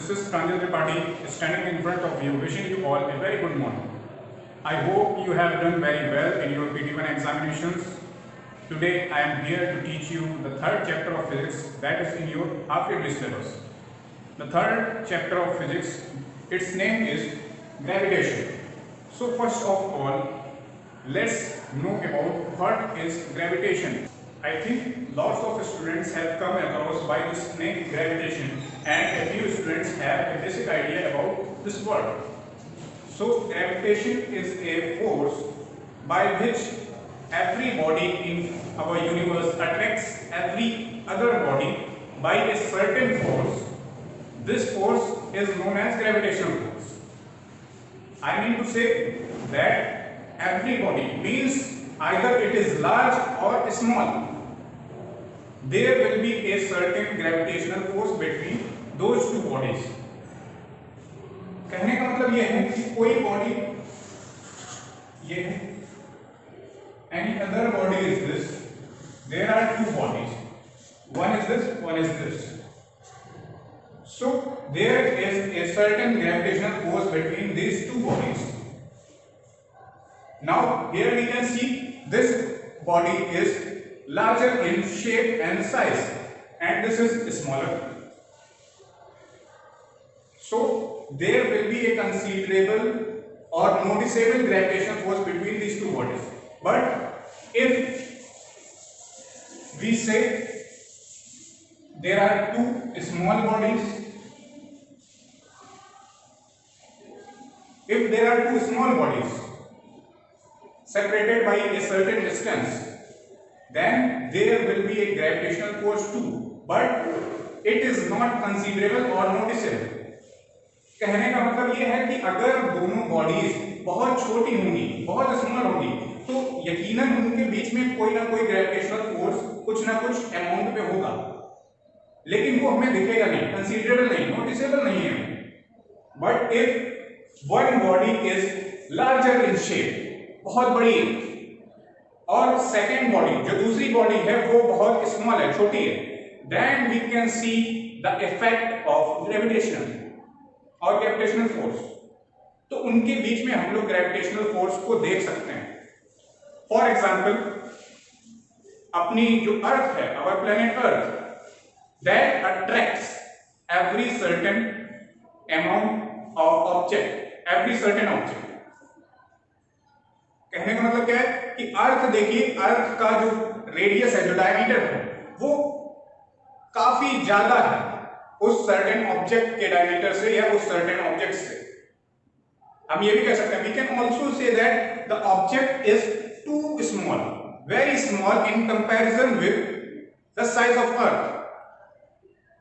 This is Pranjal Tripathi standing in front of you, wishing you all a very good morning. I hope you have done very well in your PT1 examinations. Today I am here to teach you the third chapter of physics that is in your half-yearly syllabus. The third chapter of physics, its name is gravitation. So first of all, let's know about what is gravitation. I think lots of students have come across by this name gravitation, and a few students have a basic idea about this word. So gravitation is a force by which every body in our universe attracts every other body by a certain force. This force is known as gravitational force. I mean to say that every body means either it is large or small. There will be a certain gravitational force between those two bodies. कहने का मतलब यह है कि कोई body ये है, any other body is this. There are two bodies. One is this, one is this. So there is a certain gravitational force between these two bodies. Now here we can see this body is larger in shape and size, and this is smaller. So there will be a considerable or noticeable gravitational force between these two bodies. But if we say there are two small bodies, if there are two small bodies separated by a certain distance, then there will be a gravitational force too, but it is not considerable or noticeable. कहने का मतलब यह है कि अगर दोनों bodies बहुत छोटी होंगी, बहुत स्मॉल होंगी, तो यकीनन उनके बीच में कोई ना कोई ग्रेविटेशनल फोर्स कुछ ना कुछ अमाउंट पे होगा, लेकिन वो हमें दिखेगा नहीं, कंसीडरेबल नहीं, नोटिसेबल नहीं है. But if one body is larger in shape, बहुत बड़ी है, और सेकेंड बॉडी जो दूसरी बॉडी है वो बहुत स्मॉल है, छोटी है, then we can see the effect of gravitation और ग्रेविटेशनल फोर्स. तो उनके बीच में हम लोग ग्रेविटेशनल फोर्स को देख सकते हैं. फॉर एग्जाम्पल, अपनी जो अर्थ है, our planet earth, that attracts every certain amount of object, every certain object. कहने का मतलब क्या है कि अर्थ, देखिए अर्थ का जो रेडियस है, जो डायमीटर है, वो काफी ज्यादा है उस सर्टेन ऑब्जेक्ट के डायमीटर से या उस सर्टेन ऑब्जेक्ट से. हम ये भी कह सकते हैं, we can also say that the object is too small, very small in comparison with the size of earth.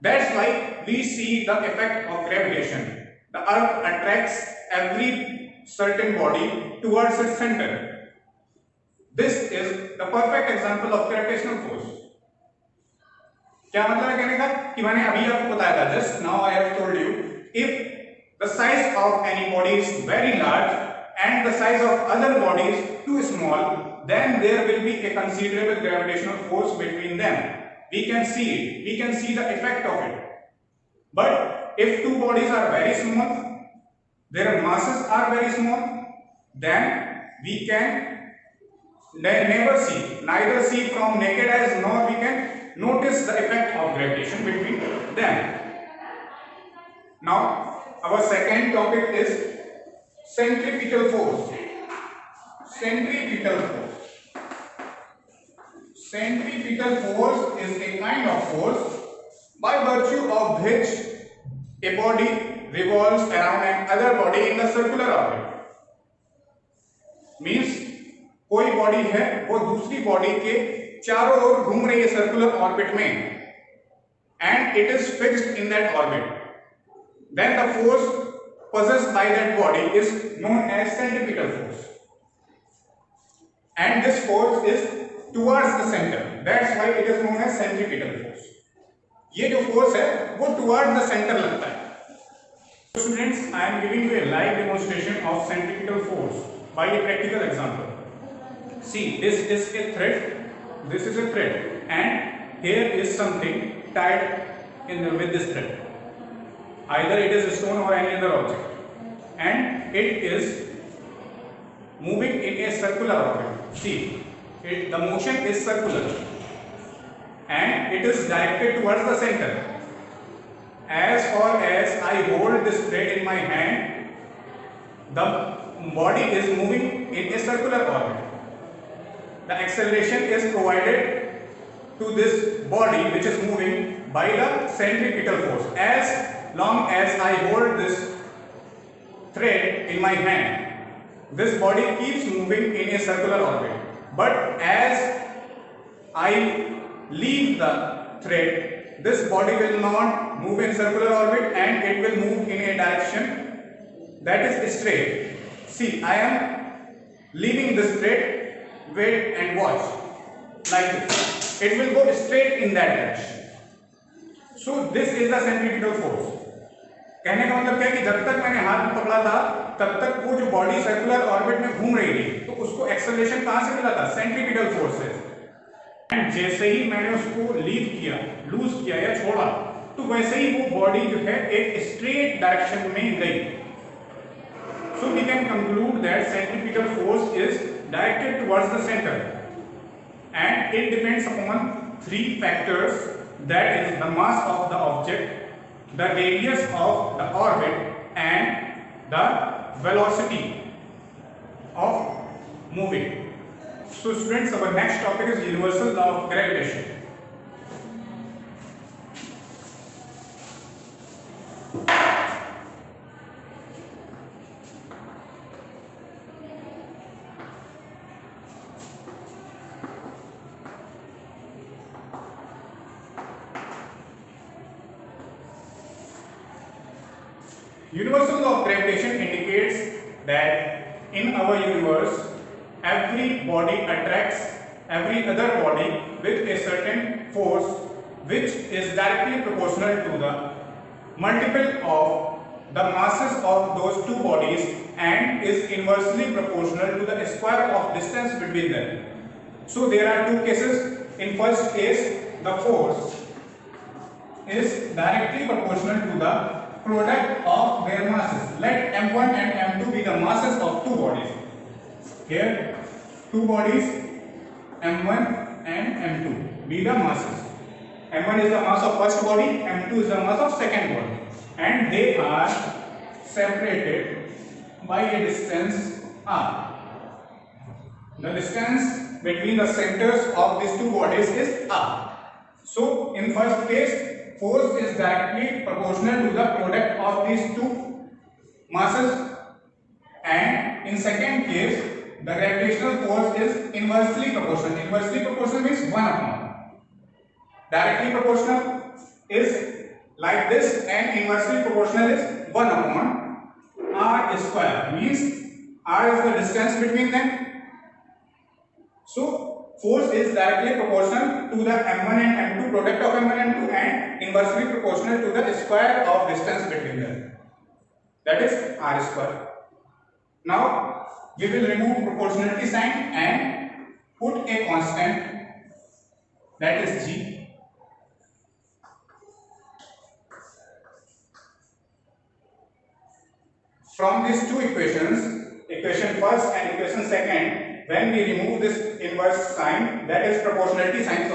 That's why we see the effect of gravitation. The earth attracts every certain body towards its center. This is the perfect example of gravitational force. क्या मतलब है कहने का कि मैंने अभी आपको बताया था, just now I have told you, if the size of any body is very large and the size of other body is too small, then there will be a considerable gravitational force between them. We can see it, we can see the effect of it. But if two bodies are very small, their masses are very small, then we can never see, neither see from naked eyes nor we can notice the effect of gravitation between them. Now our second topic is centripetal force. Centripetal force. Centripetal force is a kind of force by virtue of which a body revolves around another body in the circular orbit. Means कोई body है वो दूसरी body के चारों ओर घूम रही है circular orbit में, and it is fixed in that orbit. Then the force possessed by that body is known as centripetal force, and this force is towards the center. That's why it is known as centripetal force. ये जो force है वो towards the center लगता है. Students, I am giving you a live demonstration of centripetal force by a practical example. See, this is a thread, this is a thread, and here is something tied with this thread. either it is a stone or any other object, and it is moving in a circular orbit. See, the motion is circular and it is directed towards the center. As far as I hold this thread in my hand, the body is moving in a circular orbit. The acceleration is provided to this body which is moving by the centripetal force. As long as I hold this thread in my hand, this body keeps moving in a circular orbit. But as I leave the thread, this body will not move in circular orbit and it will move in a direction that is straight. See, I am leaving this thread, wait and watch, like this. It will go straight in that direction. So this is the centripetal force. कहने का मतलब क्या है कि जब तक मैंने हाथ में पकड़ा था तब तक वो जो बॉडी सर्कुलर ऑर्बिट में घूम रही थी, तो उसको एक्सेलरेशन कहां से मिला था? सेंट्रीपिटल फोर्स से। एंड जैसे ही मैंने उसको लीव किया, लूज किया या छोड़ा, तो वैसे ही वो बॉडी जो है एक स्ट्रेट डायरेक्शन में गई। So we can conclude that centripetal force is directed towards the centre and it depends upon three factors, that is the mass of the object, the radius of the orbit and the velocity of moving. So students, our next topic is universal law of gravitation. Universal law of gravitation indicates that in our universe every body attracts every other body with a certain force which is directly proportional to the multiple of the masses of those two bodies and is inversely proportional to the square of distance between them. So there are two cases. In first case, the force is directly proportional to the product of their masses. Let m1 and m2 be the masses of two bodies. Here two bodies m1 and m2 be the masses. m1 is the mass of first body, m2 is the mass of second body, and they are separated by a distance r. The distance between the centers of these two bodies is r. So in first case, force is directly proportional to the product of these two masses, and in second case the gravitational force is inversely proportional. Inversely proportional means 1 upon. Directly proportional is like this and inversely proportional is 1 upon r square, means r is the distance between them. So force is directly proportional to the m1 and m2, product of m1 and m2, and inversely proportional to the square of distance between them, that is r square. Now we will remove proportionality sign and put a constant, that is g. From these two equations, equation first and equation second, when we remove this inverse sign, that is proportionality sign,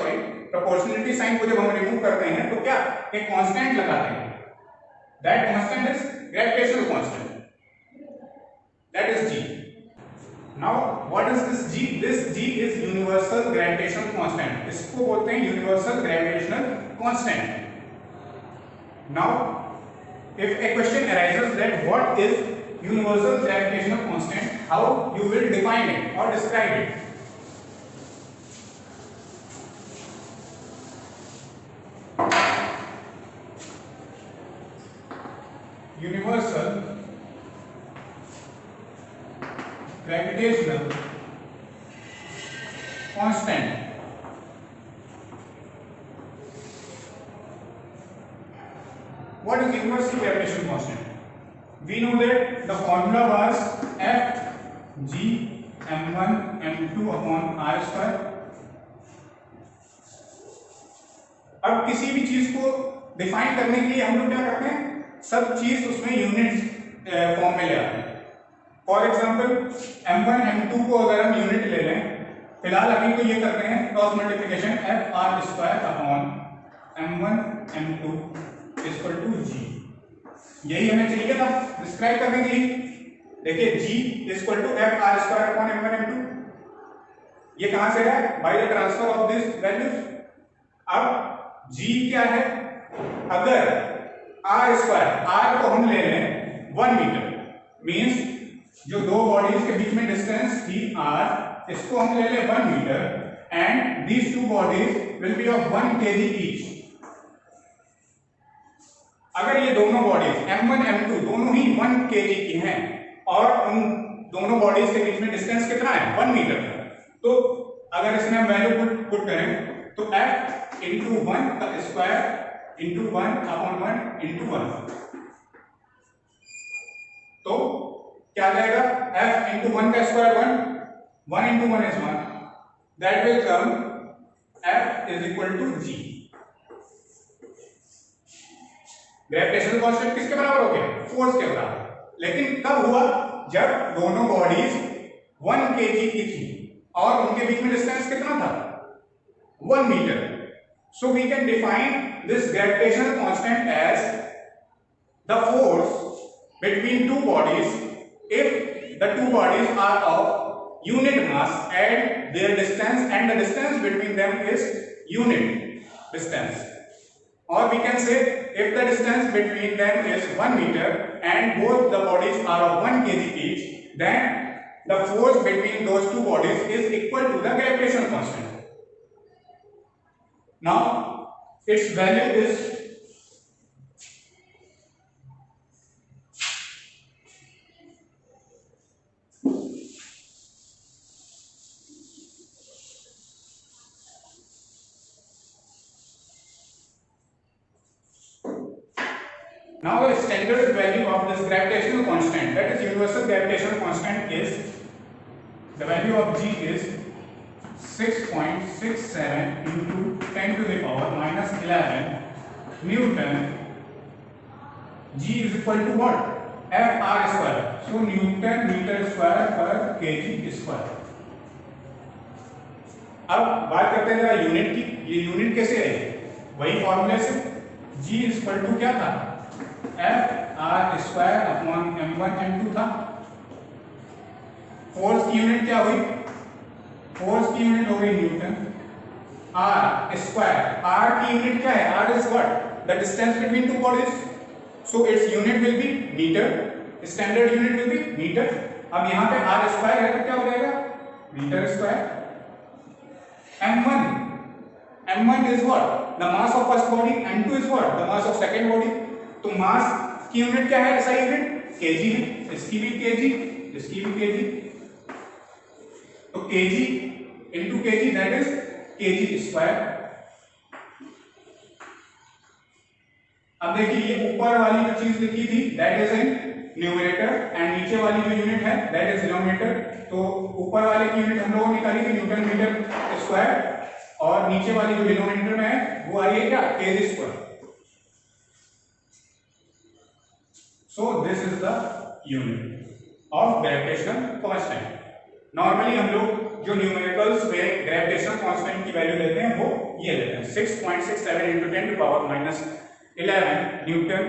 proportionality sign को जब हम remove करते हैं तो क्या एक constant लगाते हैं, that constant is gravitational constant, that is g. Now what is this g? This g is universal gravitational constant, इसको बोलते हैं universal gravitational constant. Now if a question arises that what is universal gravitational constant, how you will define it or describe it? Universal gravitational constant what is universal gravitational constant? We know that the formula was F g m1 m2 upon r square. अब किसी भी चीज को define करने के लिए हम लोग क्या करते हैं? सब चीज उसमें यूनिट फॉर्म में ले आते हैं। फॉर एग्जाम्पल m1 m2 को अगर हम यूनिट ले लें, फिलहाल अभी तो ये करते हैं cross multiplication F R square upon m1 m2 equal to G. यही हमें चाहिए था डिस्क्राइब करने के लिए। देखिए g equal to F R square upon m1 m2, ये कहां से है? By the transfer of this values. अब g क्या है? अगर r स्क्वायर, r को हम ले लें 1 मीटर, मींस जो दो बॉडीज के बीच में डिस्टेंस थी r, इसको हम ले लें 1 metre and these two bodies will be of 1 kg each. अगर ये दोनों बॉडीज m1 m2 दोनों ही 1 kg की हैं और उन दोनों बॉडीज के बीच में डिस्टेंस कितना है? 1 मीटर है, तो अगर इसमें हम वैल्यू पुट करें तो f इंटू 1 का स्क्वायर इंटू 1 अपॉन 1 इंटू 1, तो क्या आ जाएगा? f इंटू 1 का square 1 into 1 is 1, that will come f is equal to g। Gravitational constant किसके बराबर हो गया? फोर्स के बराबर। लेकिन कब हुआ? जब दोनों बॉडीज 1 kg की थी और उनके बीच में डिस्टेंस कितना था? 1 metre. So we can define this gravitational constant as the force between two bodies if the two bodies are of unit mass and their distance and the distance between them is unit distance, or we can say if the distance between them is 1 meter and both the bodies are of 1 kg each, then the force between those two bodies is equal to the gravitational constant. Now its value is now the standard value of this gravitational constant, that is universal gravitational constant, is the value of g is 6.67 into 10 to the power minus 11 Newton. G is equal to what? F r square. So Newton meter square per kg square. अब बात करते हैं जरा unit की। ये unit कैसे है? वही फॉर्मूले से G इज इक्वल टू क्या था? F R square upon m1 m2 था। फोर्स की यूनिट क्या हुई? फोर्स की यूनिट हो गई न्यूटन। आर स्क्वायर, आर की यूनिट क्या है? R is what? The distance between two bodies, so its unit will be metre, standard unit will be metre. अब यहां पे आर स्क्वायर है तो क्या हो जाएगा? Metre square. m1 is what? the mass of first body, m2 is what? the mass of second body। तो मास की यूनिट क्या है? ऐसा यूनिट केजी है, इसकी भी केजी, इसकी भी केजी, तो KG into KG that is KG square. अब देखिए ये ऊपर वाली जो चीज लिखी थी that is in numerator and नीचे वाली जो यूनिट है दैट इज डिनोमिनेटर। तो ऊपर वाले की यूनिट हम लोगों ने निकाली थी न्यूटन मीटर स्क्वायर और नीचे वाली जो डिनोमिनेटर में है वो आ रही है क्या? KG square. So this is the unit of gravitational constant. Normally हम लोग जो न्यूमेरिकल्स में gravitational constant की वैल्यू लेते हैं वो ये लेते हैं 6.67 into 10 to power minus 11 newton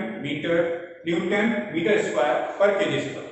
metre square per kg square.